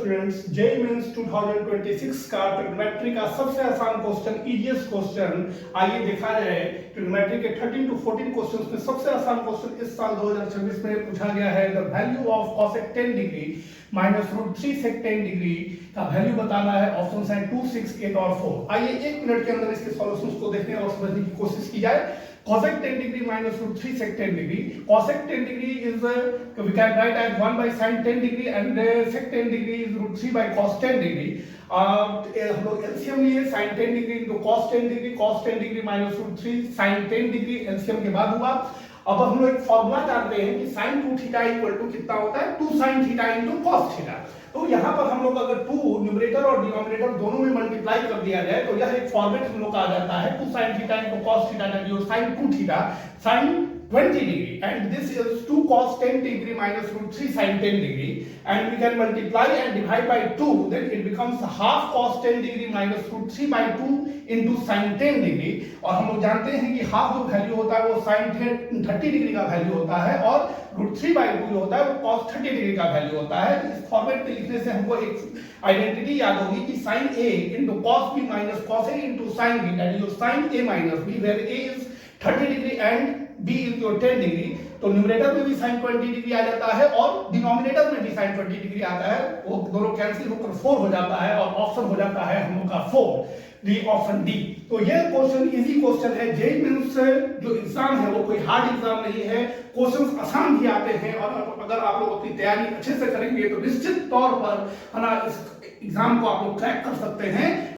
Students, JEE mains 2026 का trigonometry का सबसे आसान क्वेश्चन, इजीएस्ट क्वेश्चन आइए देखा जाए। ट्रिग्नोमेट्री के 13 to 14 क्वेश्चंस में सबसे आसान क्वेश्चन इस साल 2026 में पूछा गया है। The value of cosec 10 degree minus root 3 sec 10 degree का वैल्यू बताना है। ऑप्शंस हैं 2, 6, 8 और 4। आइए 1 मिनट के अंदर इसके सॉल्यूशंस को देखने और समझने की कोशिश की जाए। cosec 10 degree minus root 3 sec 10 degree. Cosec 10 degree is we can write as 1 by sin 10 degree and sec 10 degree is root 3 by cos 10 degree. हम लोग एलसीएम लिए sin 10 degree into cos 10 degree, cos 10 degree minus root 3 sin 10 degree LCM के बाद हुआ। अब हम लोग एक फॉर्मूला जानते हैं कि sin 2 थीटा इक्वल टू कितना होता है 2 sin theta into cos theta. तो यहाँ पर हम लोग अगर 2 न्यूमरेटर और डिनोमिनेटर दोनों में मल्टीप्लाई कर दिया जाए तो यह एक फॉर्मेट हम लोग का आ जाता है 2 sin theta into cos theta that is sin 2 theta sin 20 degree and this is 2 cos 10 degree minus root 3 sin 10 degree and we can multiply and divide by 2, then it becomes half cos 10 degree minus root 3 by 2 into sin 10 degree। और हम लोग जानते हैं कि half जो value होता है वो sin 30 डिग्री का वैल्यू होता है और रूट 3 by 2 जो होता है वो cos 30 डिग्री का वैल्यू होता है। इस फॉर्मेट में लिखने से हमको एक आइडेंटिटी याद होगी कि sin a into cos b minus cos a into sin b, that is your sin a minus b, where a is 30 degree and b is your 10 degree. तो न्यूमरेटर में भी sin 20 डिग्री आ जाता है और denominator में भी sin 20 degree आता है। वो दोनों कैंसिल होकर 4 हो जाता है और ऑप्शन हो जाता है हम लोग का 4, डी ऑप्शन डी। तो ये क्वेश्चन इजी क्वेश्चन है। जेईई मेंस जो एग्जाम है वो कोई हार्ड एग्जाम नहीं है, क्वेश्चंस आसान भी आते हैं और अगर आप लोग अपनी तैयारी अच्छे से करेंगे तो निश्चित तौर पर है ना इस एग्जाम को आप लोग क्रैक कर सकते हैं।